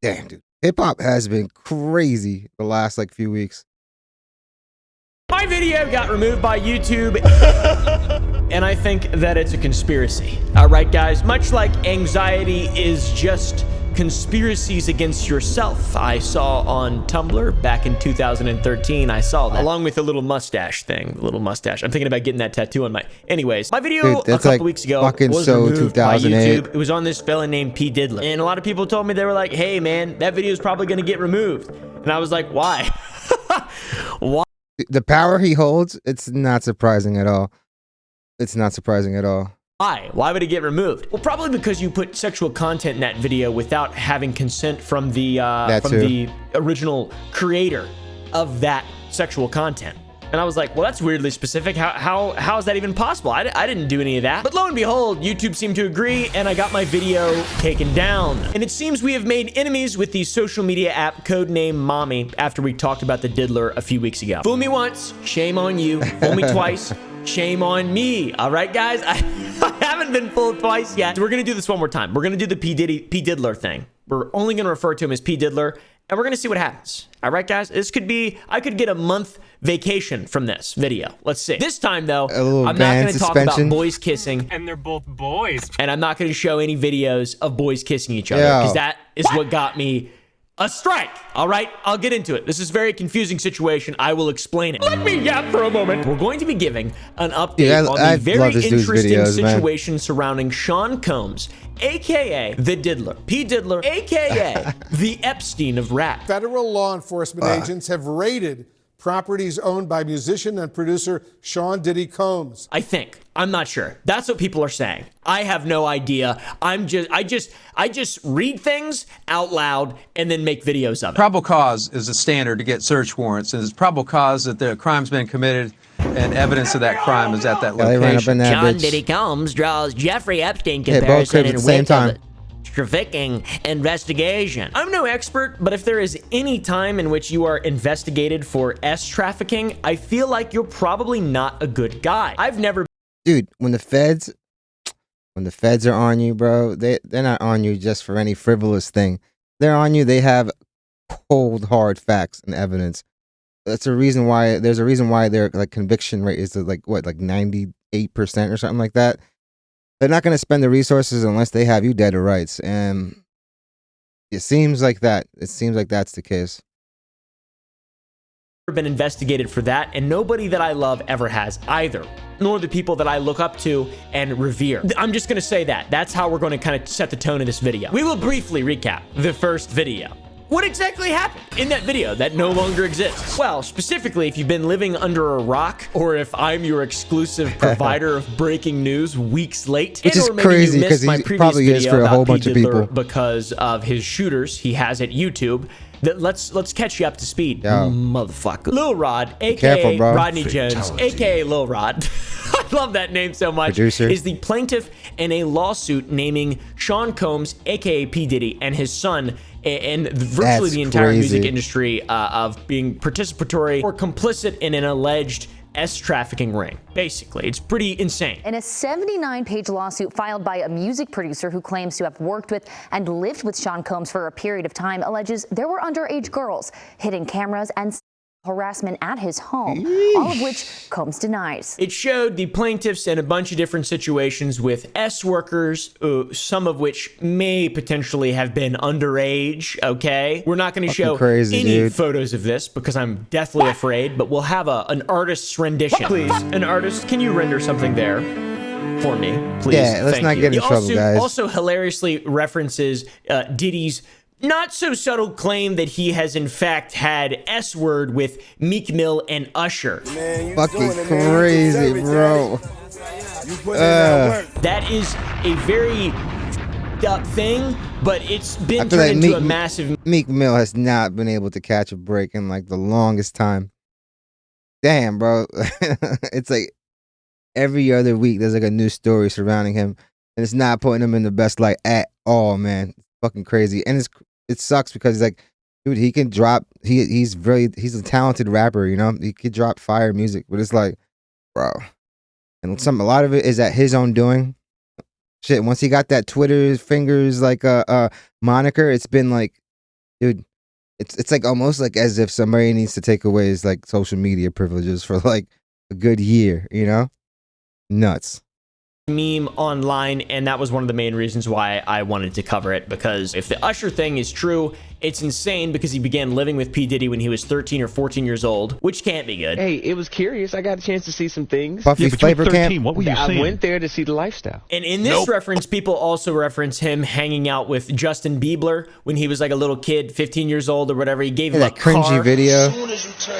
Damn, dude. Hip hop has been crazy the last like few weeks. My video got removed by YouTube, and I think that it's a conspiracy. All right, guys, much like anxiety is just conspiracies against yourself. I saw on Tumblr back in 2013, I saw that. Along with the little mustache thing, the little mustache. I'm thinking about getting that tattoo on my... Anyways, my video Dude, a couple like weeks ago was so removed by 2008. YouTube. It was on this fella named P. Diddler. And a lot of people told me, they were like, hey, man, that video is probably going to get removed. And I was like, why? Why? The power he holds, it's not surprising at all. It's not surprising at all. Why? Why would it get removed? Well, probably because you put sexual content in that video without having consent from the original creator of that sexual content. And I was like, well, that's weirdly specific. How is that even possible? I didn't do any of that. But lo and behold, YouTube seemed to agree, and I got my video taken down. And it seems we have made enemies with the social media app codenamed Mommy after we talked about the Diddler a few weeks ago. Fool me once, shame on you. Fool me twice, shame on me. All right, guys? I haven't been fooled twice yet. So we're going to do this one more time. We're going to do the P. Diddler thing. We're only going to refer to him as P. Diddler, and we're going to see what happens. All right, guys? This could be... I could get a month vacation from this video. Let's see. This time, though, I'm not going to talk about boys kissing. And they're both boys. And I'm not going to show any videos of boys kissing each other, because that is what got me a strike. All right, I'll get into it. This is a very confusing situation. I will explain it. Let me yap for a moment. We're going to be giving an update on the very interesting situation surrounding Sean Combs, aka the Diddler. P. Diddler, aka the Epstein of rap. Federal law enforcement agents have raided properties owned by musician and producer Sean Diddy Combs. I think. I'm not sure. That's what people are saying. I have no idea. I just read things out loud and then make videos of it. Probable cause is a standard to get search warrants, and it's probable cause that the crime's been committed and evidence of that crime is at that location. Sean Diddy Combs draws Jeffrey Epstein comparison in wake of trafficking investigation. I'm no expert, but if there is any time in which you are investigated for S trafficking, I feel like you're probably not a good guy. I've never... Dude, when the feds are on you, bro, they're not on you just for any frivolous thing. They're on you. They have cold, hard facts and evidence. That's a reason why. There's a reason why their like conviction rate is like what, like 98% or something like that. They're not going to spend the resources unless they have you dead to rights, and it seems like that. It seems like that's the case. Been investigated for that, and nobody that I love ever has either, nor the people that I look up to and revere. I'm just gonna say that. That's how we're gonna kind of set the tone of this video. We will briefly recap the first video. What exactly happened in that video that no longer exists? Well, specifically, if you've been living under a rock, or if I'm your exclusive provider of breaking news weeks late, which is crazy because he probably is for a whole bunch of people because of his shooters he has at YouTube. Let's catch you up to speed, motherfucker. Lil Rod, aka Rodney Jones, aka Lil Rod. I love that name so much. Producer is the plaintiff in a lawsuit naming Sean Combs, aka P. Diddy, and his son, and virtually the entire music industry of being participatory or complicit in an alleged S trafficking ring. Basically, it's pretty insane. In a 79-page lawsuit filed by a music producer who claims to have worked with and lived with Sean Combs for a period of time, alleges there were underage girls, hidden cameras, and harassment at his home, all of which Combs denies. It showed the plaintiffs in a bunch of different situations with S workers, some of which may potentially have been underage, okay? We're not going to show any photos of this because I'm deathly afraid, but we'll have an artist's rendition. Please, an artist, can you render something there for me, please? Yeah, let's not get in trouble, guys. Also hilariously references Diddy's not so subtle claim that he has in fact had S word with Meek Mill and Usher. Man, fucking crazy, bro. That is a very up thing, but it's been turned into a massive... Meek Mill has not been able to catch a break in like the longest time. Damn, bro. It's like every other week there's like a new story surrounding him, and it's not putting him in the best light at all, man. It's fucking crazy. And it sucks because he's like, dude, he can drop, he's a talented rapper, you know? He could drop fire music, but it's like, bro. And a lot of it is at his own doing. Shit, once he got that Twitter fingers like moniker, it's been like dude, it's like almost like as if somebody needs to take away his like social media privileges for like a good year, you know? Nuts. Meme online, and that was one of the main reasons why I wanted to cover it, because if the Usher thing is true, it's insane because he began living with P. Diddy when he was 13 or 14 years old, which can't be good. Hey, it was curious. I got a chance to see some things. Puffy Flavor Camp. What were you seeing? I went there to see the lifestyle. And in this reference, people also reference him hanging out with Justin Bieber when he was like a little kid, 15 years old or whatever. He gave him that a car. cringy video.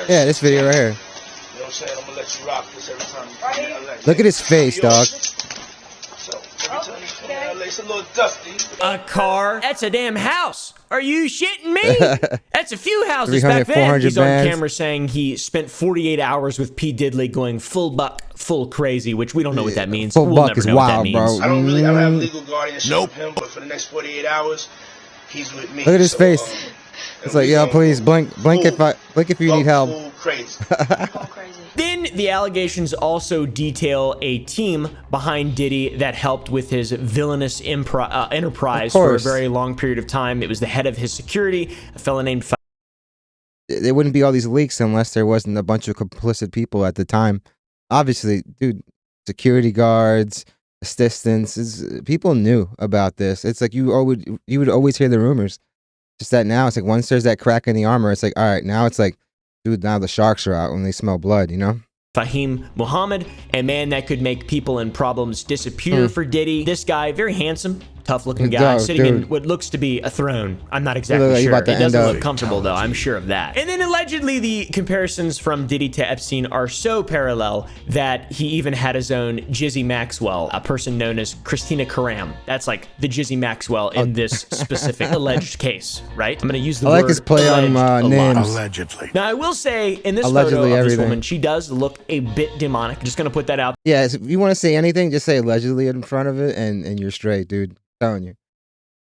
Yeah, this video right here. You know what I'm saying? I'm gonna let you rock this every time you come in LA. Look at his face, dog. So every time you come in LA, it's a little dusty. A car? That's a damn house. Are you shitting me? That's a few houses back then. He's on camera saying he spent 48 hours with P. Diddy going full buck, full crazy, which we don't know what that means. Full we'll buck never is know wild, what that means. bro. I don't have legal guardianship of him, but for the next 48 hours, he's with me. Look at his face. It's like, yo, please blink if you need help. Crazy. Then the allegations also detail a team behind Diddy that helped with his villainous enterprise for a very long period of time. It was the head of his security, a fellow named... There wouldn't be all these leaks unless there wasn't a bunch of complicit people at the time. Obviously, dude, security guards, assistants, people knew about this. It's like you would always hear the rumors. Just that now, it's like once there's that crack in the armor, it's like, all right, now it's like, dude, now the sharks are out when they smell blood, you know? Fahim Muhammad, a man that could make people and problems disappear for Diddy. This guy, very handsome, tough-looking guy, sitting in what looks to be a throne. I'm not exactly sure. It doesn't look comfortable, though. I'm sure of that. And then allegedly, the comparisons from Diddy to Epstein are so parallel that he even had his own Jizzy Maxwell, a person known as Christina Karam. That's like the Jizzy Maxwell in this specific alleged case, right? I'm going to use the word his play on names. Allegedly. Now, I will say, in this photo of this woman, she does look a bit demonic. I'm just going to put that out. Yeah, if you want to say anything, just say allegedly in front of it, and you're straight, dude. Telling you,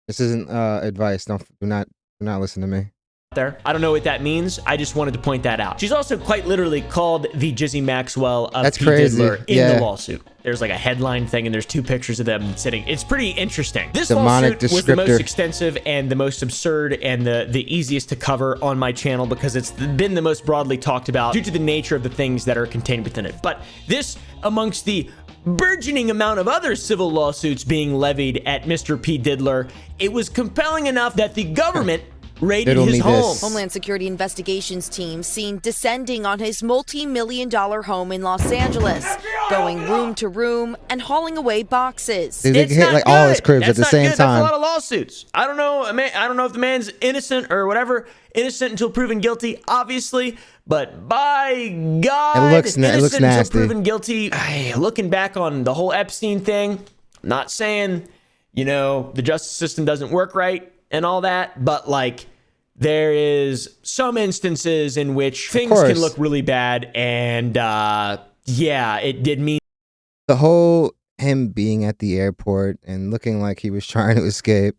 this isn't advice. Do not listen to me. There, I don't know what that means. I just wanted to point that out. She's also quite literally called the Jizzy Maxwell of P. Diddler in the lawsuit. There's like a headline thing, and there's two pictures of them sitting. It's pretty interesting. This lawsuit was the most extensive and the most absurd and the easiest to cover on my channel because it's been the most broadly talked about due to the nature of the things that are contained within it. But this, amongst the burgeoning amount of other civil lawsuits being levied at Mr. P. Diddler, it was compelling enough that the government raided his home. Homeland Security investigations team seen descending on his multi-million-dollar home in Los Angeles, going room to room and hauling away boxes. They hit like all his cribs at the same time. That's a lot of lawsuits. I don't know. I don't know if the man's innocent or whatever. Innocent until proven guilty, obviously. But by God, it looks nasty. Until proven guilty. Looking back on the whole Epstein thing, I'm not saying, you know, the justice system doesn't work right and all that, but like there is some instances in which things can look really bad, and yeah, it did mean the whole him being at the airport and looking like he was trying to escape,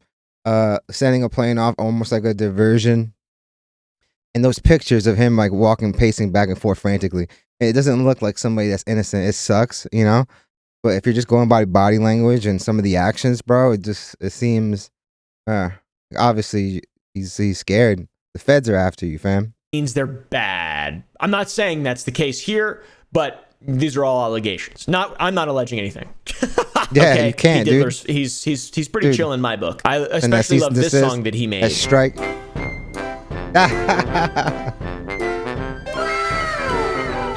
sending a plane off almost like a diversion. And those pictures of him like walking, pacing back and forth frantically, it doesn't look like somebody that's innocent. It sucks, you know? But if you're just going by body language and some of the actions, bro, it seems, obviously he's scared. The feds are after you, fam. Means they're bad. I'm not saying that's the case here, but these are all allegations. I'm not alleging anything. Yeah, okay? you can't, dude. He's pretty chill in my book. I especially love this song that he made. A strike.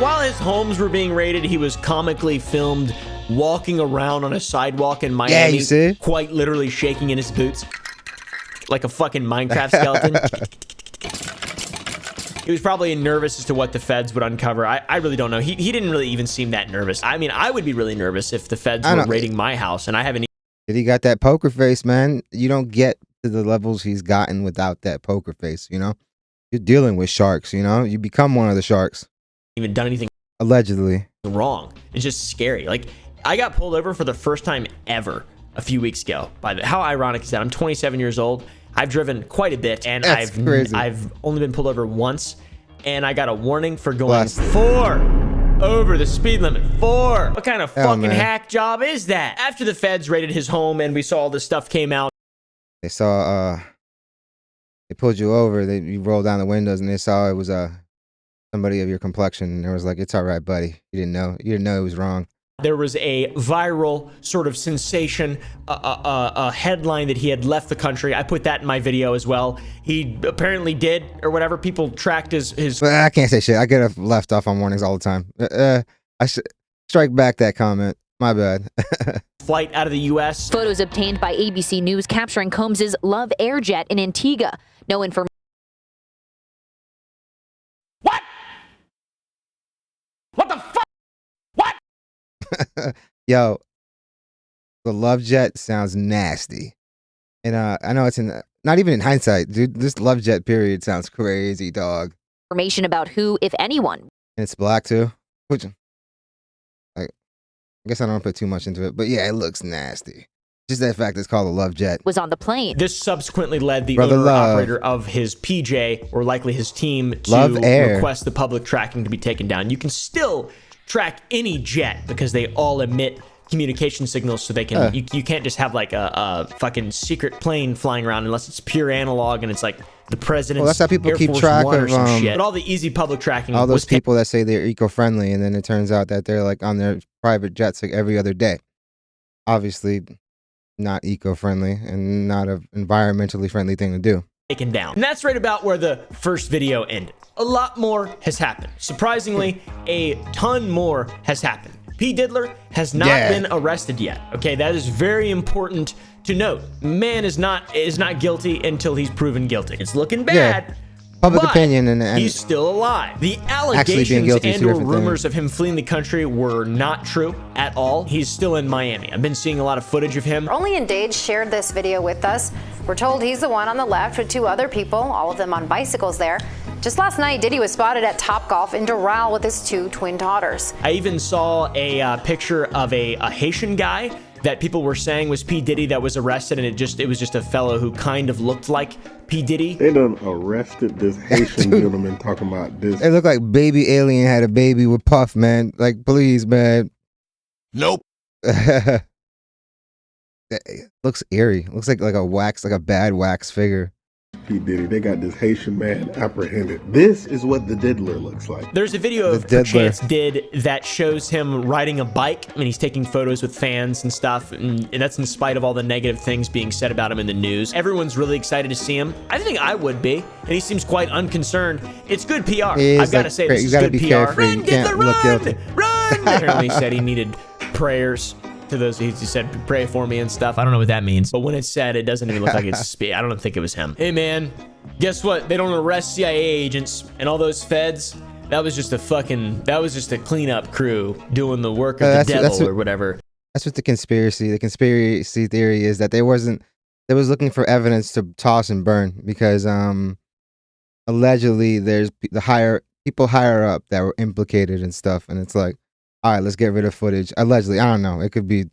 While his homes were being raided, he was comically filmed walking around on a sidewalk in Miami, yeah, you see? Quite literally shaking in his boots like a fucking Minecraft skeleton. He was probably nervous as to what the feds would uncover. I really don't know. He didn't really even seem that nervous. I mean, I would be really nervous if the feds were raiding my house, and I haven't. He got that poker face, man. You don't get to the levels he's gotten without that poker face, you know? You're dealing with sharks, you know? You become one of the sharks. Even done anything allegedly wrong. It's just scary. Like, I got pulled over for the first time ever a few weeks ago. How ironic is that? I'm 27 years old. I've driven quite a bit, and I've only been pulled over once, and I got a warning for going 4 over the speed limit. 4. What kind of fucking hack job is that? After the feds raided his home and we saw all this stuff came out, they saw they pulled you over. You rolled down the windows and they saw it was somebody of your complexion, and they was like, "It's all right, buddy. You didn't know it was wrong." There was a viral sort of sensation, a headline that he had left the country. I put that in my video as well. He apparently did, or whatever. People tracked his... But I can't say shit. I get left off on warnings all the time. I should strike back that comment. My bad. Flight out of the U.S. Photos obtained by ABC News capturing Combs's Love Airjet in Antigua. No information. What? What the fuck? What? Yo, the Love Jet sounds nasty. And I know it's not even in hindsight, dude. This Love Jet period sounds crazy, dog. Information about who, if anyone. And it's black too. Which, I guess I don't put too much into it, but yeah, it looks nasty. Just that fact it's called a Love Jet. Was on the plane. This subsequently led the owner-operator of his PJ, or likely his team, to request the public tracking to be taken down. You can still track any jet because they all emit communication signals, so they can you can't just have like a fucking secret plane flying around unless it's pure analog and it's like the president's that's how people Air keep Force track One or of some shit. But all the easy public tracking, all those people that say they're eco-friendly, and then it turns out that they're like on their private jets like every other day. Obviously not eco-friendly and not an environmentally friendly thing to do. Taken down. And that's right about where the first video ended. A lot more has happened. Surprisingly, a ton more has happened. P. Diddler has not been arrested yet. Okay, that is very important to note. Man is not guilty until he's proven guilty. It's looking bad. Yeah. Public opinion and he's still alive. The allegations and or rumors of him fleeing the country were not true at all. He's still in Miami. I've been seeing a lot of footage of him. Only and Dage shared this video with us. We're told he's the one on the left with two other people, all of them on bicycles there. Just last night, Diddy was spotted at Topgolf in Doral with his two twin daughters. I even saw a picture of a Haitian guy that people were saying was P. Diddy that was arrested, and it was just a fellow who kind of looked like P. Diddy. They done arrested this Haitian gentleman talking about this. It looked like baby alien had a baby with Puff, man. Like, please, man. Nope. It looks eerie. It looks like a bad wax figure. P. Diddy, they got this Haitian man apprehended. This is what the Diddler looks like. There's a video of Chance Did that shows him riding a bike, and he's taking photos with fans and stuff, and that's in spite of all the negative things being said about him in the news. Everyone's really excited to see him. I think I would be, and he seems quite unconcerned. It's good PR. I've got to say, this is good PR. Run, Diddler, run! Run! Apparently he said he needed prayers. To those, he said, pray for me and stuff. I don't know what that means, but when it's said, it doesn't even look like it's I don't think it was him. Hey man, guess what? They don't arrest CIA agents and all those feds. That was just a cleanup crew doing the work of the devil or whatever. That's what the conspiracy theory is, that they was looking for evidence to toss and burn because allegedly there's people higher up that were implicated and stuff, and it's like, all right, let's get rid of footage. Allegedly, I don't know. It could be a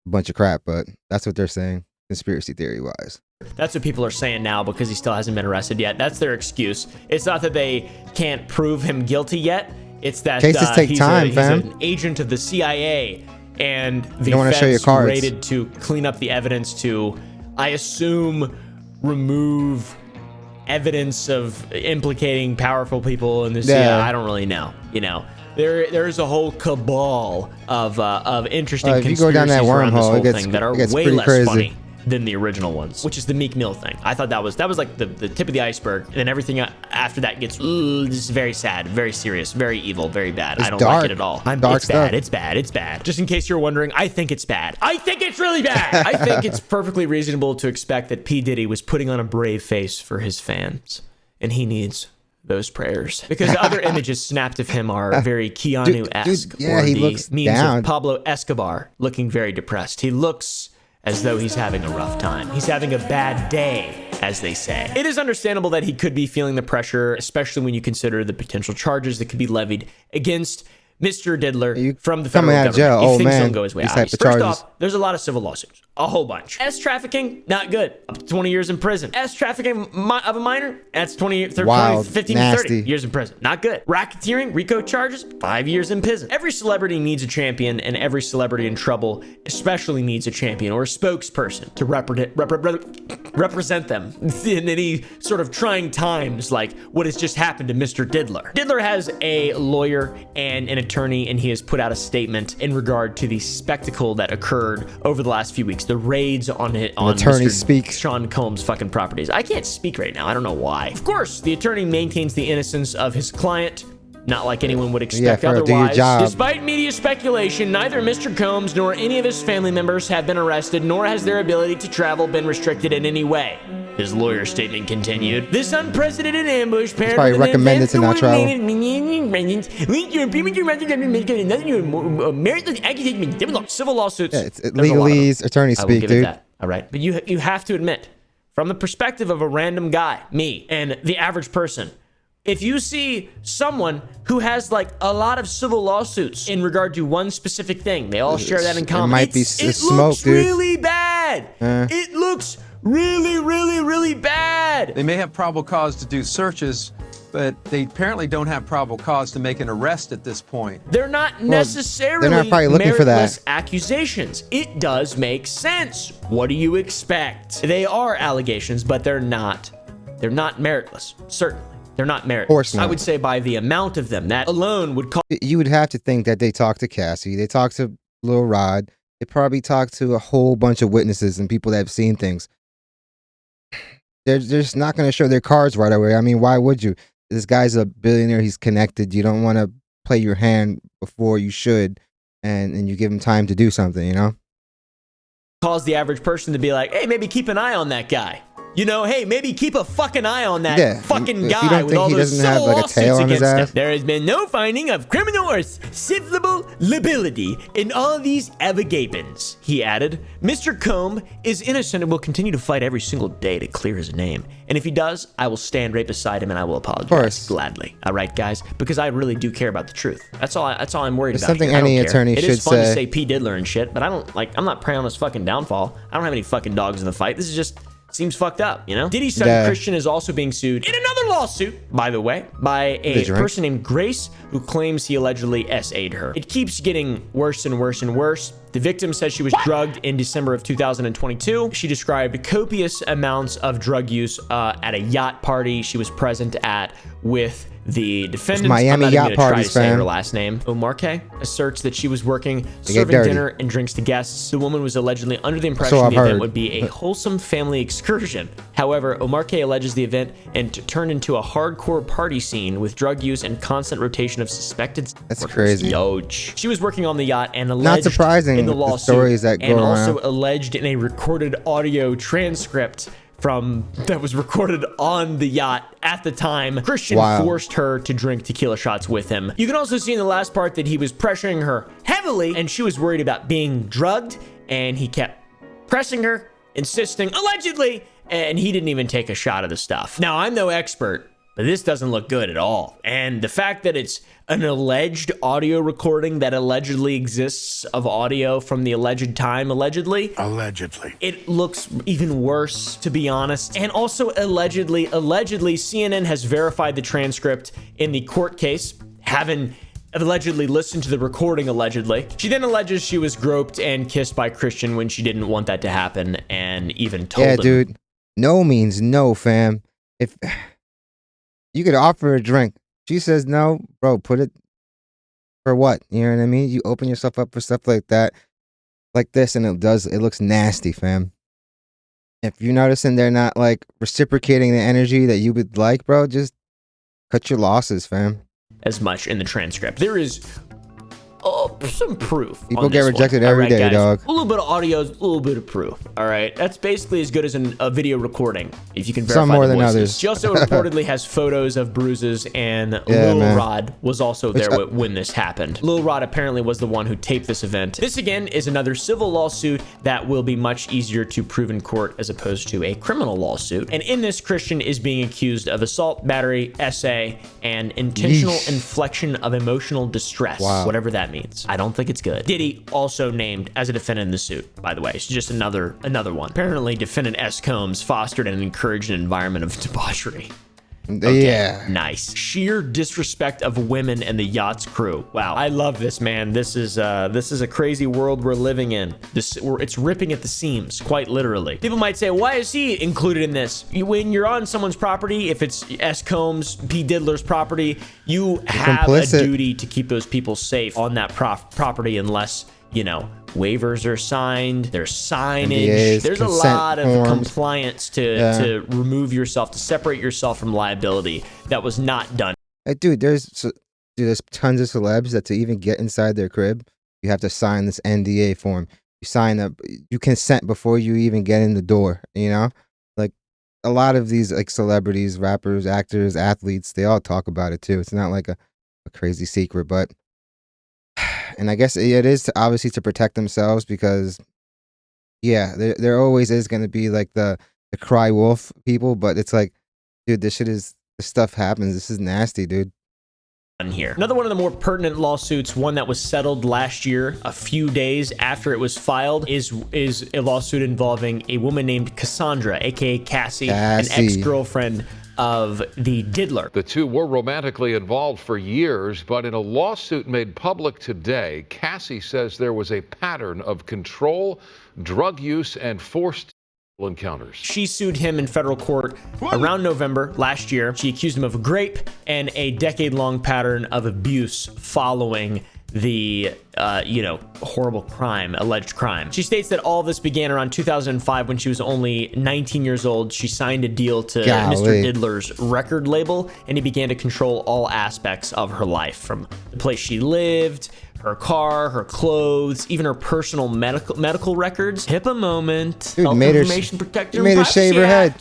bunch of crap, but that's what they're saying, conspiracy theory-wise. That's what people are saying now because he still hasn't been arrested yet. That's their excuse. It's not that they can't prove him guilty yet. It's that cases take time, he's fam. An agent of the CIA, and the feds raided to clean up the evidence to, I assume, remove evidence of implicating powerful people in the CIA. I don't really know, There's a whole cabal of interesting conspiracies around this whole thing that are way less funny than the original ones, which is the Meek Mill thing. I thought that was like the tip of the iceberg, and then everything after that gets this is very sad, very serious, very evil, very bad. I don't like it at all. It's bad. Just in case you're wondering, I think it's bad. I think it's really bad. I think it's perfectly reasonable to expect that P. Diddy was putting on a brave face for his fans, and he needs those prayers, because the other images snapped of him are very Keanu-esque, or he the looks memes down. of Pablo Escobar looking very depressed. He looks as though he's having a rough time. He's having a bad day, as they say. It is understandable that he could be feeling the pressure, especially when you consider the potential charges that could be levied against Mr. Diddler from the coming federal out of jail. government if Oh things man, don't go his way. these type of First charges. off, there's a lot of civil lawsuits, a whole bunch. S trafficking, not good, up to 20 years in prison. S trafficking of a minor, that's 15 to 30 years in prison, not good. Racketeering, RICO charges, 5 years in prison. Every celebrity needs a champion, and every celebrity in trouble especially needs a champion or a spokesperson to represent them in any sort of trying times like what has just happened to Mr. Diddler. Diddler has a lawyer and an attorney, and he has put out a statement in regard to the spectacle that occurred over the last few weeks, the raids on Mr. Sean Combs' fucking properties. I can't speak right now. I don't know why. Of course, the attorney maintains the innocence of his client, not like anyone would expect otherwise. Despite media speculation, neither Mr. Combs nor any of his family members have been arrested, nor has their ability to travel been restricted in any way. His lawyer statement continued. This unprecedented ambush it's probably recommended to not travel. Civil lawsuits. Yeah, it's legalese, attorney speak, dude. All right, but you have to admit, from the perspective of a random guy, me, and the average person, if you see someone who has like a lot of civil lawsuits in regard to one specific thing, they all share that in common. It might be smoke, dude. It looks really bad. It looks really bad. They may have probable cause to do searches, but they apparently don't have probable cause to make an arrest at this point. They're not necessarily they're not probably looking for that. accusations. It does make sense. What do you expect? They are allegations, but they're not meritless. Certainly. They're not meritless. Of course not. I would say by the amount of them, that alone would cause... You would have to think that they talked to Cassie. They talked to Lil Rod. They probably talked to a whole bunch of witnesses and people that have seen things. They're just not going to show their cards right away. I mean, why would you? This guy's a billionaire. He's connected. You don't want to play your hand before you should, and you give him time to do something, you know? Cause the average person to be like, hey, maybe keep an eye on that guy. You know, hey, maybe keep a fucking eye on that fucking guy with all those civil lawsuits against him. There has been no finding of criminal or civil liability in all of these allegations, he added. Mr. Combs is innocent and will continue to fight every single day to clear his name. And if he does, I will stand right beside him and I will apologize gladly. All right, guys, because I really do care about the truth. That's all I'm worried about. Something any attorney should say. It is fun to say P. Diddler and shit, but I'm not preying on his fucking downfall. I don't have any fucking dogs in the fight. This is just... seems fucked up, you know? Diddy's son Christian is also being sued in another lawsuit, by the way, by a person named Grace who claims he allegedly SA'd her. It keeps getting worse and worse and worse. The victim says she was drugged in December of 2022. She described copious amounts of drug use at a yacht party she was present at with the defendant. Miami yacht parties, say her last name. Omarke asserts that she was working, serving dinner and drinks to guests. The woman was allegedly under the impression the event would be a wholesome family excursion. However, Omarke alleges the event turned into a hardcore party scene with drug use and constant rotation of suspected. That's crazy. She was working on the yacht and alleged not surprising in the lawsuit, the stories that go and around. also alleged in a recorded audio transcript that was recorded on the yacht at the time. Christian forced her to drink tequila shots with him. You can also see in the last part that he was pressuring her heavily and she was worried about being drugged, and he kept pressing her, insisting, allegedly, and he didn't even take a shot of the stuff. Now, I'm no expert, but this doesn't look good at all. And the fact that it's an alleged audio recording that allegedly exists of audio from the alleged time, allegedly, it looks even worse, to be honest. And also allegedly, CNN has verified the transcript in the court case, having allegedly listened to the recording, allegedly. She then alleges she was groped and kissed by Christian when she didn't want that to happen, and even told him. Yeah, dude. No means no, fam. If you could offer her a drink, she says no, bro, put it for what? You know what I mean? You open yourself up for stuff like that, like this, and it looks nasty, fam. If you're noticing they're not like reciprocating the energy that you would like, bro, just cut your losses, fam. As much in the transcript. There is some proof. People get rejected every day, guys? dog. A little bit of audio, a little bit of proof. All right, that's basically as good as a video recording, if you can verify some more the than voices. others. She also reportedly has photos of bruises, and Lil Rod was also there when this happened. Lil Rod apparently was the one who taped this event. This again is another civil lawsuit that will be much easier to prove in court as opposed to a criminal lawsuit. And in this, Christian is being accused of assault, battery, SA, and intentional inflection of emotional distress, whatever that means. I don't think it's good. Diddy also named as a defendant in the suit, by the way. It's just another one. Apparently, defendant S. Combs fostered and encouraged an environment of debauchery. Okay, yeah, nice. Sheer disrespect of women and the yacht's crew. Wow, I love this, man. This is a crazy world we're living in. It's ripping at the seams, quite literally. People might say, why is he included in this? When you're on someone's property, if it's S. Combs, P. Diddler's property, you have a duty to keep those people safe on that property, unless, you know, waivers are signed, there's signage, NDAs, there's a lot of compliance to remove yourself, to separate yourself from liability that was not done. Hey, dude, there's tons of celebs that to even get inside their crib, you have to sign this NDA form. You sign up, you consent before you even get in the door, you know? Like, a lot of these like celebrities, rappers, actors, athletes, they all talk about it too. It's not like a crazy secret, but and I guess it is obviously to protect themselves, because yeah, there always is going to be like the cry wolf people, but it's like, dude, this stuff happens. This is nasty, dude. Here. Another one of the more pertinent lawsuits, one that was settled last year, a few days after it was filed, is a lawsuit involving a woman named Cassandra, aka Cassie, an ex-girlfriend of the Diddler. The two were romantically involved for years, but in a lawsuit made public today, Cassie says there was a pattern of control, drug use, and forced encounters. She sued him in federal court around November last year. She accused him of rape and a decade-long pattern of abuse following the horrible alleged crime. She states that all this began around 2005 when she was only 19 years old. She signed a deal to Mr. Diddler's record label, and he began to control all aspects of her life, from the place she lived, her car, her clothes, even her personal medical records. HIPAA moment. Dude, made her shave her head.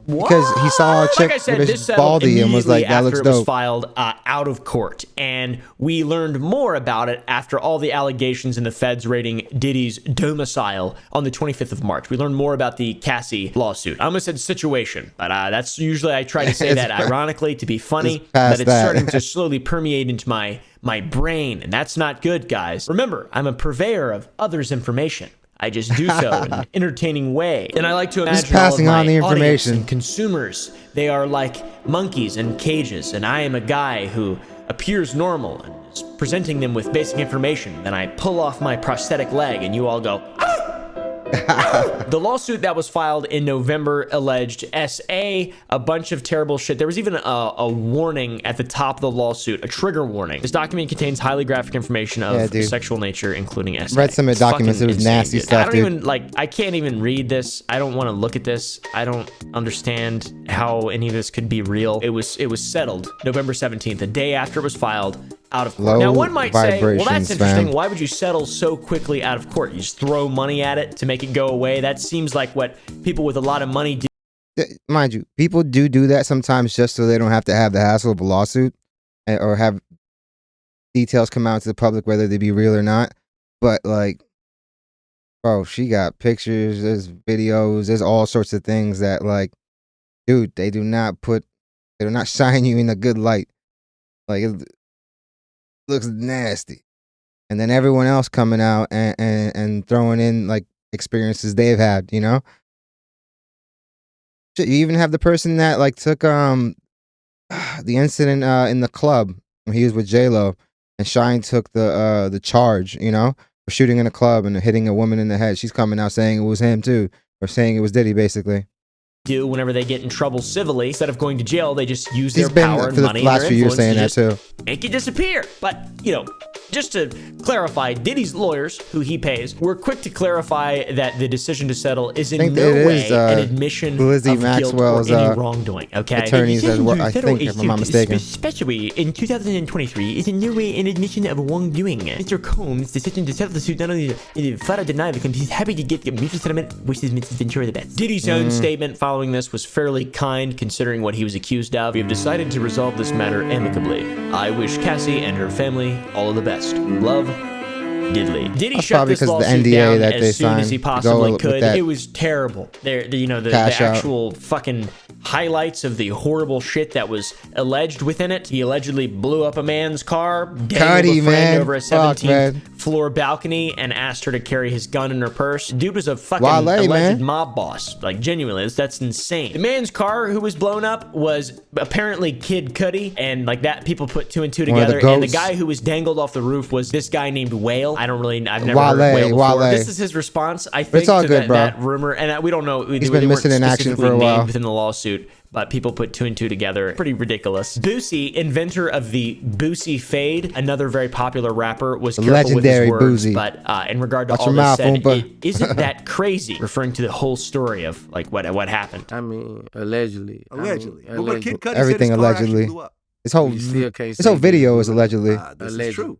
Because he saw a chick with his baldy and was like, that looks dope. It was filed out of court, and we learned more about it after all the allegations in the feds raiding Diddy's domicile on the 25th of March. We learned more about the Cassie lawsuit. I almost said situation, but that's usually, I try to say that ironically to be funny, but it's starting to slowly permeate into my brain, and that's not good, guys. Remember, I'm a purveyor of others' information. I just do so in an entertaining way. And I like to imagine just passing all of on the my information. And consumers, they are like monkeys in cages, and I am a guy who appears normal and is presenting them with basic information. Then I pull off my prosthetic leg and you all go, ah! The lawsuit that was filed in November alleged SA, a bunch of terrible shit. There was even a warning at the top of the lawsuit, a trigger warning. This document contains highly graphic information of sexual nature, including SA. Read some of the documents. It was nasty stuff, I can't even read this. I don't want to look at this. I don't understand how any of this could be real. It was settled November 17th, the day after it was filed, out of court. Now, one might say, well, that's interesting. Fam. Why would you settle so quickly out of court? You just throw money at it to make it go away? That seems like what people with a lot of money do. Mind you, people do that sometimes just so they don't have to have the hassle of a lawsuit or have details come out to the public, whether they be real or not. But, like, bro, she got pictures, there's videos, there's all sorts of things that, like, dude, they do not shine you in a good light. Like, it looks nasty. And then everyone else coming out and throwing in like experiences they've had, you know? Shit, you even have the person that like took the incident in the club when he was with J-Lo, and Shine took the charge, you know, for shooting in a club and hitting a woman in the head. She's coming out saying it was him too, or saying it was Diddy, basically. Do whenever they get in trouble civilly, instead of going to jail, they just use their power and money and their influence to just make it disappear. But, you know, Just to clarify, Diddy's lawyers, who he pays, were quick to clarify that the decision to settle is in no way an admission of guilt or any wrongdoing, okay? Attorneys, I think, if I'm not mistaken. Especially in 2023, is in no way an admission of wrongdoing. Mr. Combs' decision to settle the suit not only flat out denied because he's happy to get a mutual settlement, wishes Mrs. Ventura the best. Diddy's own statement following this was fairly kind considering what he was accused of. We have decided to resolve this matter amicably. I wish Cassie and her family all of the best. Love, Diddley. Diddy shut this lawsuit down as soon as he possibly could. It was terrible. The actual fucking highlights of the horrible shit that was alleged within it. He allegedly blew up a man's car, dangled a friend over a 17th floor balcony, and asked her to carry his gun in her purse. Dude was a fucking alleged mob boss. Like, genuinely, that's insane. The man's car who was blown up was apparently Kid Cudi, and like that, people put 2 and 2 together. And the guy who was dangled off the roof was this guy named Whale. I've never heard of Whale before. This is his response, I think, to that rumor. And we don't know. He's been missing in action for a while within the lawsuit. But people put 2 and 2 together. Pretty ridiculous. Boosie, inventor of the Boosie fade, another very popular rapper, was careful with his words. Boosie. But in regard to all this said, it isn't that crazy, referring to the whole story of like what happened. I mean, allegedly. But Kid Cudi everything said his allegedly. blew up. This whole video is allegedly. This is true.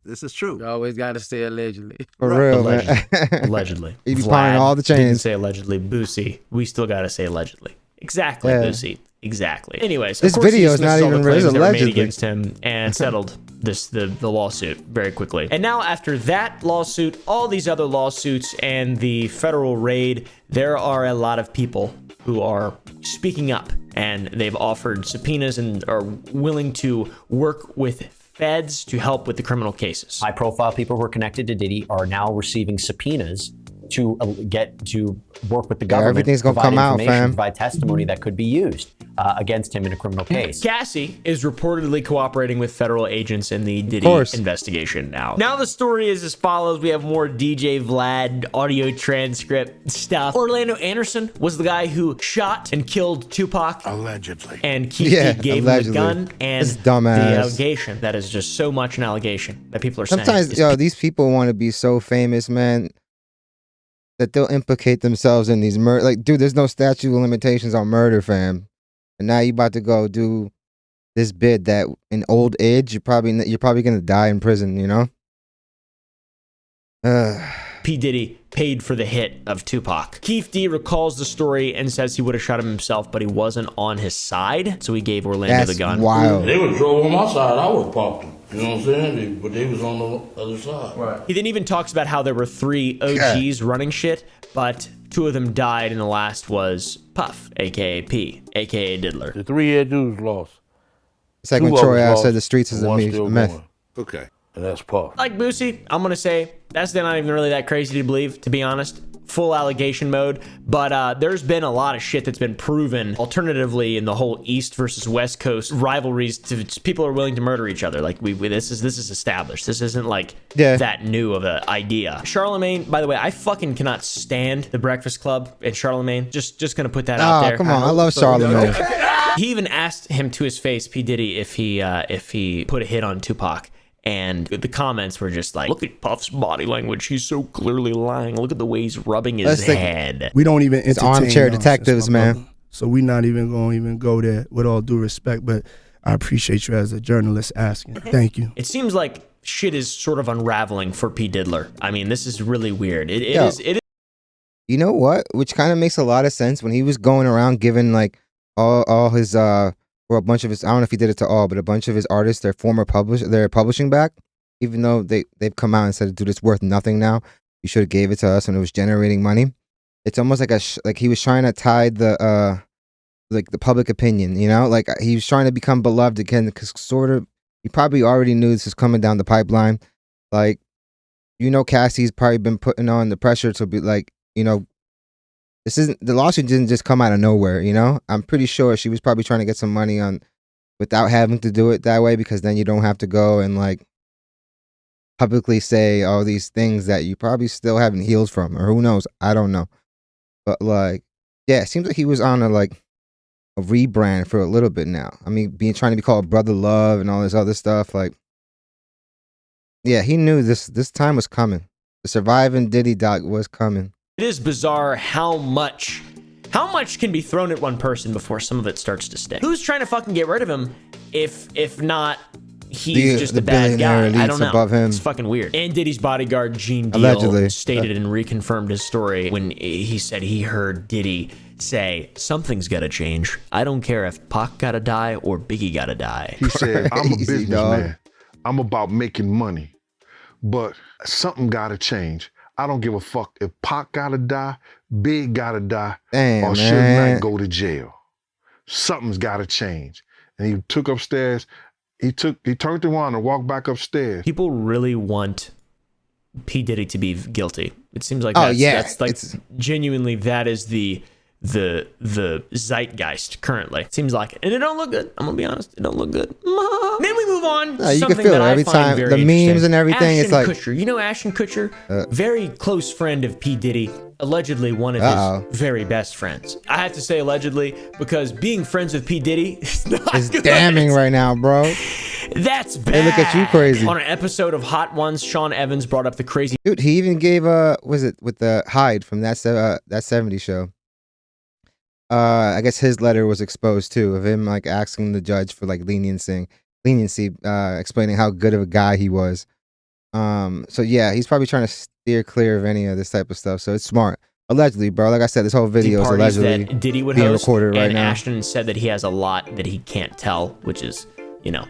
This is true. You always got to say allegedly. For real, man. Allegedly. You be buying all the chains. Didn't say allegedly. Boosie. We still got to say allegedly. Exactly, Boosie. Exactly. Anyways, this video is not even real. Allegedly against him and settled the lawsuit very quickly. And now after that lawsuit, all these other lawsuits and the federal raid, there are a lot of people who are speaking up, and they've offered subpoenas and are willing to work with feds to help with the criminal cases. High-profile people who are connected to Diddy are now receiving subpoenas to get to work with the government. Everything's gonna come out, fam. Provide testimony that could be used against him in a criminal case. Cassie is reportedly cooperating with federal agents in the Diddy investigation now. Now the story is as follows. We have more DJ Vlad audio transcript stuff. Orlando Anderson was the guy who shot and killed Tupac. Allegedly. And Keith gave him the gun and the allegation. That is just so much an allegation that people are saying. Sometimes, these people want to be so famous, man, that they'll implicate themselves in these murder. Like, dude, there's no statute of limitations on murder, fam. And now you about to go do this bid that in old age you're probably gonna die in prison. You know. P. Diddy paid for the hit of Tupac. Keith D recalls the story and says he would have shot him himself, but he wasn't on his side, so he gave Orlando the gun. Wild. They would drove on my side. I would have popped them. You know what I'm saying? But they was on the other side. Right. He then even talks about how there were 3 OGs running shit, but 2 of them died, and the last was Puff, aka P, aka Diddler. The 3 head dudes lost. It's like when Troy Ave said the streets is a meth. Okay. And that's Puff. Like Boosie, I'm gonna say that's not even really that crazy to believe, to be honest. Full allegation mode, but there's been a lot of shit that's been proven alternatively in the whole East versus West Coast rivalries. People are willing to murder each other. Like this is established. This isn't like that new of an idea. Charlemagne, by the way, I fucking cannot stand the Breakfast Club and Charlemagne. Just gonna put that out there. Come on, I love Charlemagne. He even asked him to his face, P. Diddy, if he put a hit on Tupac. And the comments were just like, look at Puff's body language. He's so clearly lying. Look at the way he's rubbing his head. We don't even entertain armchair detectives, man. So we're not even going to go there, with all due respect. But I appreciate you as a journalist asking. Thank you. It seems like shit is sort of unraveling for P. Diddler. I mean, this is really weird. It is. You know what? Which kind of makes a lot of sense when he was going around giving like all his or a bunch of his, I don't know if he did it to all, but a bunch of his artists, their publishing back, even though they've come out and said, dude, it's worth nothing now. You should have gave it to us when it was generating money. It's almost like like he was trying to tide the public opinion, you know? Like he was trying to become beloved again, because sort of, he probably already knew this was coming down the pipeline. Like, Cassie's probably been putting on the pressure to be like, the lawsuit didn't just come out of nowhere, I'm pretty sure she was probably trying to get some money on without having to do it that way, because then you don't have to go and like publicly say all these things that you probably still haven't healed from, or who knows, I don't know. But like, yeah, it seems like he was on a rebrand for a little bit now. I mean, trying to be called Brother Love and all this other stuff, like Yeah, he knew this time was coming. The surviving Diddy doc was coming. It is bizarre how much can be thrown at one person before some of it starts to stick. Who's trying to fucking get rid of him if not he's just a bad guy? I don't know. Above him. It's fucking weird. And Diddy's bodyguard, Gene Deal, Allegedly stated and reconfirmed his story when he said he heard Diddy say, something's gotta change. I don't care if Pac gotta die or Biggie gotta die. He said, I'm a businessman. I'm about making money. But something gotta change. I don't give a fuck if Pac gotta die, Big gotta die, or Suge Knight go to jail. Something's gotta change. And he took upstairs, he turned around and walked back upstairs. People really want P. Diddy to be guilty. It seems like that's like genuinely that is the zeitgeist currently. It seems like it. And it don't look good. I'm gonna be honest, it don't look good. Then we move on to you something can feel that it every I find time. very The memes interesting. and everything. Ashton It's like Kutcher. You know Ashton Kutcher, very close friend of P. Diddy, allegedly one of his very best friends. I have to say allegedly because being friends with P. Diddy is not good. damning right now, bro. That's bad. They look at you crazy. On an episode of Hot Ones, Sean Evans brought up the crazy. Dude, he even gave was it with the Hyde from that 70s show? I guess his letter was exposed too, of him like asking the judge for like leniency, explaining how good of a guy he was. So yeah, he's probably trying to steer clear of any of this type of stuff. So it's smart. Allegedly, bro. Like I said, this whole video is allegedly that Diddy would being host, recorded right and now. Ashton said that he has a lot that he can't tell, which is,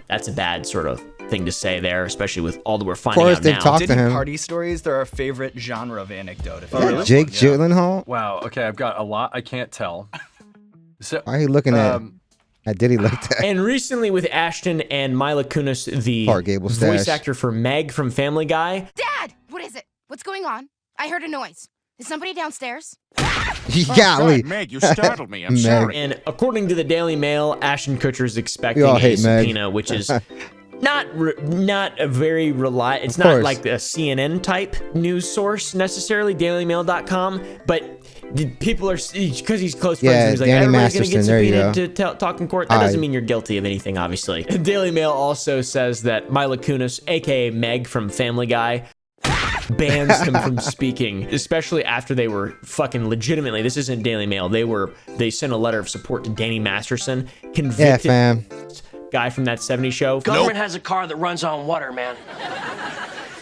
that's a bad sort of thing to say there, especially with all that we're finding out now. Diddy party stories, they're our favorite genre of anecdote. Jake Gyllenhaal? Wow. Okay, I've got a lot I can't tell. So, why are you looking at Diddy like that? And recently with Ashton and Mila Kunis, the voice actor for Meg from Family Guy. Dad, what is it? What's going on? I heard a noise. Is somebody downstairs? Golly. Meg, you startled me. I'm sorry. And according to the Daily Mail, Ashton Kutcher is expecting We all a hate Meg. subpoena, which is not a very reliable. It's not like a CNN type news source necessarily, DailyMail.com, but people are, because he's close friends, and he's like, everybody's gonna get subpoenaed to talk in court. That doesn't mean you're guilty of anything, obviously. The Daily Mail also says that Mila Kunis, aka Meg from Family Guy, bans him from speaking, especially after they were fucking legitimately, this isn't Daily Mail, they sent a letter of support to Danny Masterson, convicted guy from that 70s show. Government has a car that runs on water, man.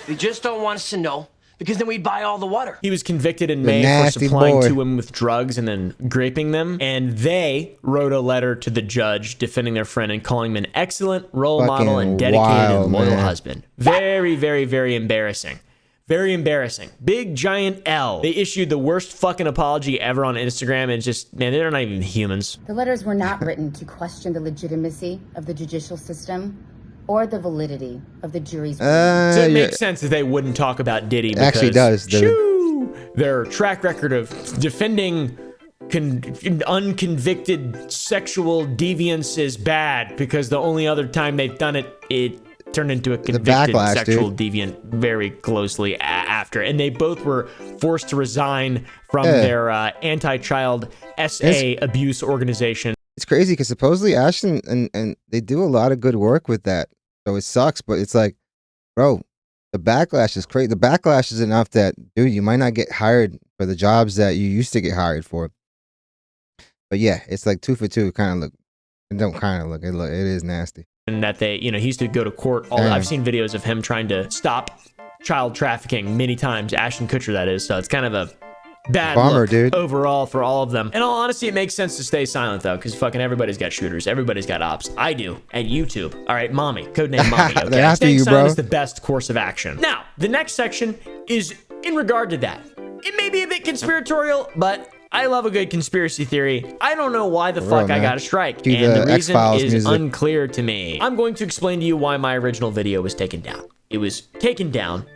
They just don't want us to know, because then we'd buy all the water. He was convicted in May for supplying two women with drugs and then raping them. And they wrote a letter to the judge defending their friend and calling him an excellent role model and dedicated and loyal husband. Very, very, very embarrassing. Very embarrassing. Big giant L. They issued the worst fucking apology ever on Instagram, and just, man, they're not even humans. The letters were not written to question the legitimacy of the judicial system or the validity of the jury's so it makes sense that they wouldn't talk about Diddy because actually does, dude. Their track record of defending unconvicted sexual deviance is bad because the only other time they've done it, it turned into a convicted sexual deviant very closely after. And they both were forced to resign from their anti-child SA abuse organization. It's crazy because supposedly Ashton and they do a lot of good work with that. So it sucks, but it's like, bro, the backlash is crazy. The backlash is enough that, dude, you might not get hired for the jobs that you used to get hired for. But yeah, it's like 2 for 2. It is nasty. And that they, he used to go to court. I've seen videos of him trying to stop child trafficking many times. Ashton Kutcher, that is. So it's kind of a bad look overall for all of them. In all honesty, it makes sense to stay silent though, because fucking everybody's got shooters. Everybody's got ops. I do at YouTube. All right, mommy, codename mommy. Okay, staying silent is the best course of action. Now, the next section is in regard to that. It may be a bit conspiratorial, but I love a good conspiracy theory. I don't know why the fuck I got a strike, and the reason is unclear to me. I'm going to explain to you why my original video was taken down. It was taken down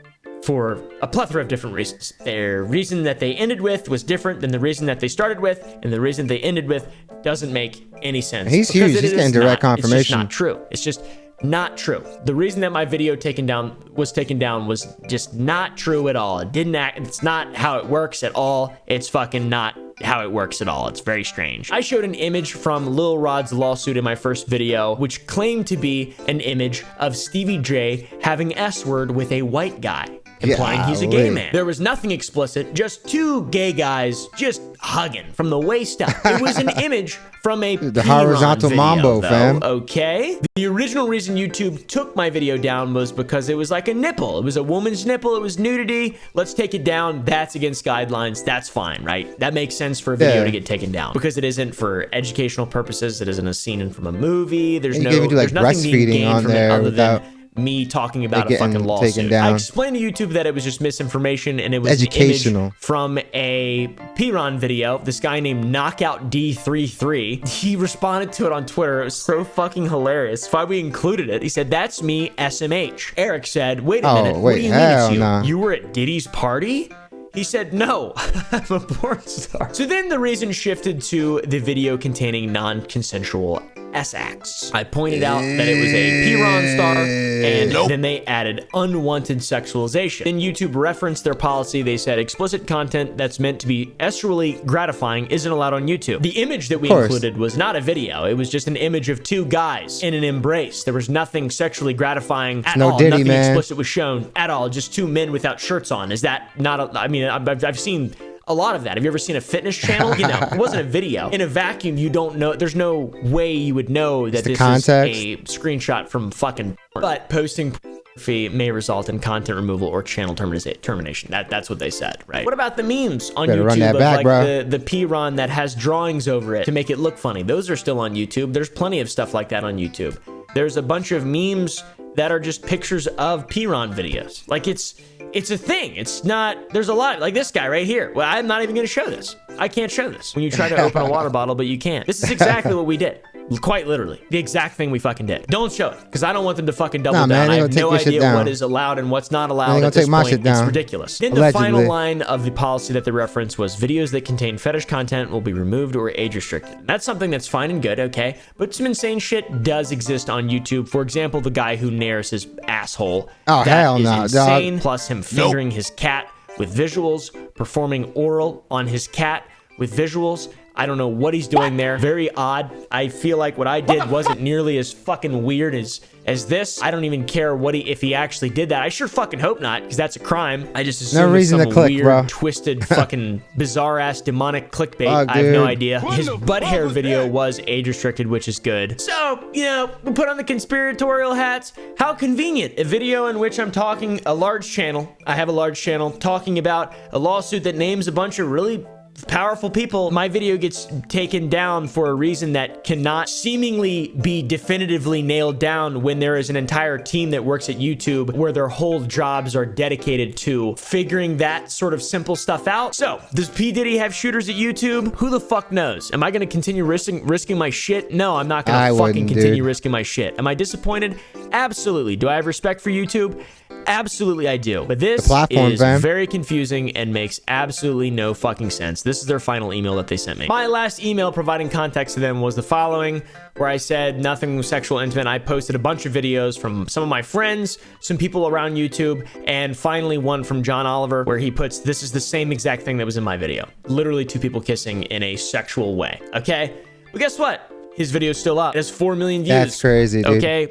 for a plethora of different reasons. Their reason that they ended with was different than the reason that they started with, and the reason they ended with doesn't make any sense. He's huge. He's getting direct confirmation. It's just not true. It's just not true. The reason that my video was taken down was just not true at all. It's not how it works at all. It's fucking not how it works at all. It's very strange. I showed an image from Lil Rod's lawsuit in my first video, which claimed to be an image of Stevie J having S-word with a white guy, implying he's a gay man. There was nothing explicit, just two gay guys just hugging from the waist up. It was an image from a the horizontal video, mambo, though, fam. Okay. The original reason YouTube took my video down was because it was like a nipple. It was a woman's nipple. It was nudity. Let's take it down. That's against guidelines. That's fine, right? That makes sense for a video to get taken down because it isn't for educational purposes. It isn't a scene from a movie. There's no, there's nothing being gained from it other than me talking about a fucking lawsuit. I explained to YouTube that it was just misinformation and it was educational. An image from a P-Ron video. This guy named Knockout D33. He responded to it on Twitter. It was so fucking hilarious. That's why we included it. He said, "That's me, SMH." Eric said, "Wait a minute. What do you mean it's you? Nah. You were at Diddy's party?" He said, "No, I'm a porn star." So then the reason shifted to the video containing non-consensual S-acts. I pointed out that it was a P-Ron star, and then they added unwanted sexualization. Then YouTube referenced their policy. They said explicit content that's meant to be sexually gratifying isn't allowed on YouTube. The image that we included was not a video. It was just an image of two guys in an embrace. There was nothing sexually gratifying at all. Diddy, nothing man. explicit was shown at all. Just two men without shirts on. Is that not I mean, I've seen a lot of that. Have you ever seen a fitness channel? You know, it wasn't a video. In a vacuum, you don't know. There's no way you would know that this is a screenshot from fucking. But posting pornography may result in content removal or channel termination. That's what they said, right? What about the memes on YouTube run that of back, like the P-Ron that has drawings over it to make it look funny? Those are still on YouTube. There's plenty of stuff like that on YouTube. There's a bunch of memes that are just pictures of P-Ron videos. Like it's a thing. It's not, there's a lot, like this guy right here. Well, I'm not even gonna show this. I can't show this. When you try to open a water bottle, but you can't. This is exactly what we did. Quite literally. The exact thing we fucking did. Don't show it, because I don't want them to fucking double down. I have no idea what is allowed and what's not allowed at this point. It's ridiculous. Then the final line of the policy that they referenced was videos that contain fetish content will be removed or age restricted. That's something that's fine and good, okay? But some insane shit does exist on YouTube. For example, the guy who nares his asshole. Oh, hell no, insane. dog. Plus him fingering his cat with visuals, performing oral on his cat with visuals. I don't know what he's doing there. Very odd. I feel like what I did wasn't nearly as fucking weird as this. I don't even care if he actually did that. I sure fucking hope not, because that's a crime. I just assume it's some weird, twisted, fucking bizarre-ass demonic clickbait. I have no idea. His butt hair video was age-restricted, which is good. So, you know, we put on the conspiratorial hats. How convenient. A video in which I'm talking a large channel. I have a large channel talking about a lawsuit that names a bunch of really powerful people. My video gets taken down for a reason that cannot seemingly be definitively nailed down when there is an entire team that works at YouTube where their whole jobs are dedicated to figuring that sort of simple stuff out. So, does P. Diddy have shooters at YouTube? Who the fuck knows? Am I going to continue risking my shit? No, I'm not going to fucking continue risking my shit. Am I disappointed? Absolutely. Do I have respect for YouTube? Absolutely, I do. But this is very confusing and makes absolutely no fucking sense. This is their final email that they sent me. My last email providing context to them was the following, where I said nothing sexual intimate. I posted a bunch of videos from some of my friends, some people around YouTube, and finally one from John Oliver, where he puts, this is the same exact thing that was in my video. Literally two people kissing in a sexual way. Okay? But guess what? His video's still up. It has 4 million views. That's crazy, dude. Okay,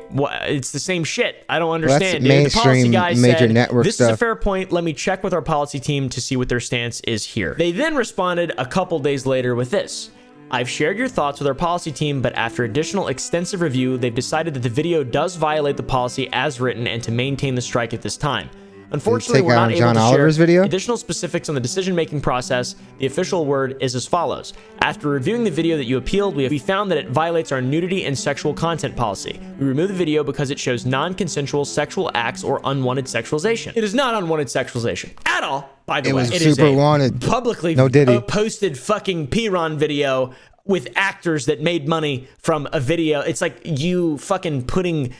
it's the same shit. I don't understand. Well, that's mainstream, the policy guy major said, network this stuff. is a fair point. Let me check with our policy team to see what their stance is here. They then responded a couple days later with this. I've shared your thoughts with our policy team, but after additional extensive review, they've decided that the video does violate the policy as written and to maintain the strike at this time. Unfortunately, we're not able to share additional specifics on the decision-making process. The official word is as follows. After reviewing the video that you appealed, we found that it violates our nudity and sexual content policy. We removed the video because it shows non-consensual sexual acts or unwanted sexualization. It is not unwanted sexualization at all, by the way. It was super wanted. Publicly posted fucking P-Ron video with actors that made money from a video. It's like you fucking putting...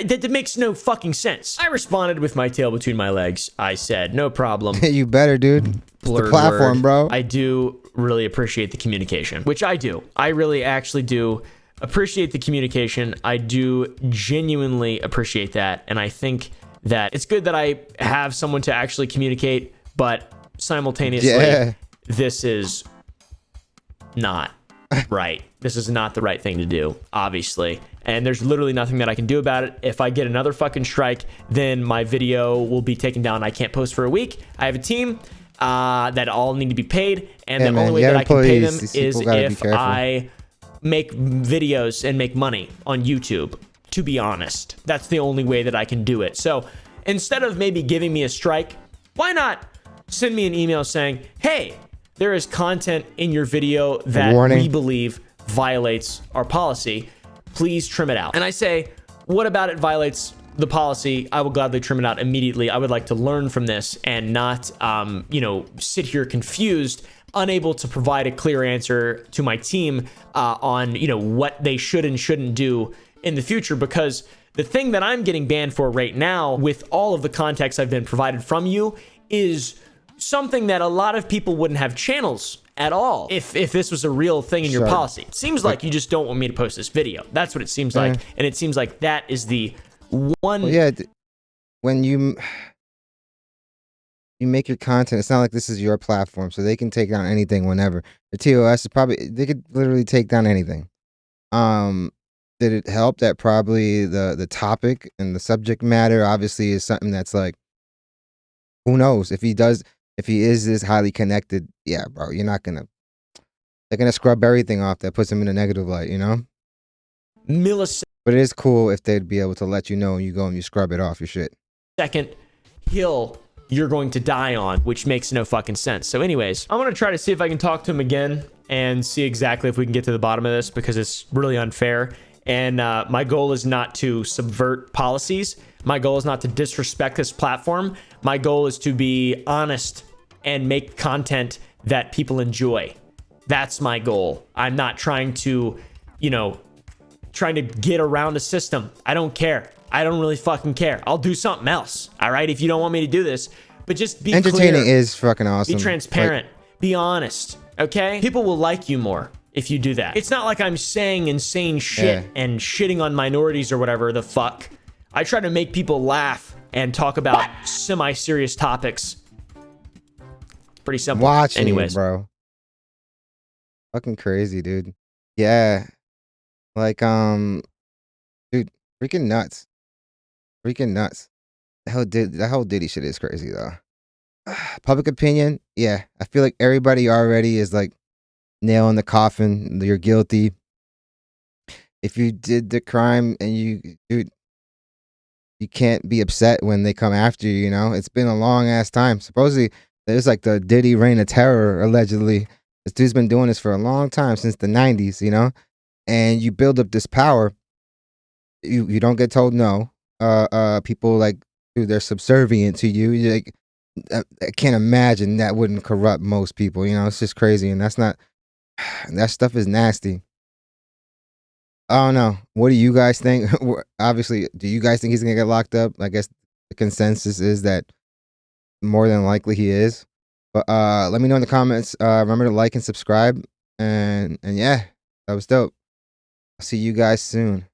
That makes no fucking sense. I responded with my tail between my legs. I said, no problem. You better, dude. It's the platform, bro. I do really appreciate the communication, which I do. I really actually do appreciate the communication. I do genuinely appreciate that. And I think that it's good that I have someone to actually communicate, but simultaneously, this is not right. This is not the right thing to do, obviously. And there's literally nothing that I can do about it. If I get another fucking strike, then my video will be taken down. I can't post for a week. I have a team that all need to be paid. And the only way that I can pay them is if I make videos and make money on YouTube, to be honest. That's the only way that I can do it. So instead of maybe giving me a strike, why not send me an email saying, hey, there is content in your video that we believe violates our policy. Please trim it out. And I say, what about it violates the policy? I will gladly trim it out immediately. I would like to learn from this and not, sit here confused, unable to provide a clear answer to my team on, what they should and shouldn't do in the future. Because the thing that I'm getting banned for right now, with all of the context I've been provided from you, is something that a lot of people wouldn't have channels at all if this was a real thing in your policy. It seems like you just don't want me to post this video. That's what it seems like. And it seems like that is the one. Well, yeah, when you make your content, it's not like this is your platform, so they can take down anything whenever. The TOS is probably, they could literally take down anything. Did it help that probably the topic and the subject matter obviously is something that's like, who knows if he is this highly connected? Yeah, bro, they're gonna scrub everything off that puts him in a negative light, But it is cool if they'd be able to let you know and you go and you scrub it off your shit. Second hill you're going to die on, which makes no fucking sense. So anyways, I'm gonna try to see if I can talk to him again and see exactly if we can get to the bottom of this, because it's really unfair. And my goal is not to subvert policies. My goal is not to disrespect this platform. My goal is to be honest and make content that people enjoy. That's my goal. I'm not trying to, trying to get around a system. I don't care. I don't really fucking care. I'll do something else. All right. If you don't want me to do this, but just be entertaining clear, is fucking awesome. Be transparent. Be honest. Okay. People will like you more if you do that. It's not like I'm saying insane shit and shitting on minorities or whatever the fuck. I try to make people laugh and talk about semi-serious topics. Pretty simple. Anyways, bro. Fucking crazy, dude. Yeah. Like, dude, freaking nuts. Freaking nuts. The whole Diddy shit is crazy, though. Public opinion, yeah. I feel like everybody already is like nail in the coffin. You're guilty. If you did the crime and you can't be upset when they come after you, It's been a long ass time. Supposedly, there's like the Diddy reign of terror, allegedly. This dude's been doing this for a long time, since the 90s, And you build up this power. You don't get told no. People like, dude, they're subservient to you. You're like, I can't imagine that wouldn't corrupt most people. It's just crazy, and that stuff is nasty. I don't know. What do you guys think? Obviously, do you guys think he's gonna get locked up? I guess the consensus is that more than likely he is. But let me know in the comments. Remember to like and subscribe. And yeah, that was dope. I'll see you guys soon.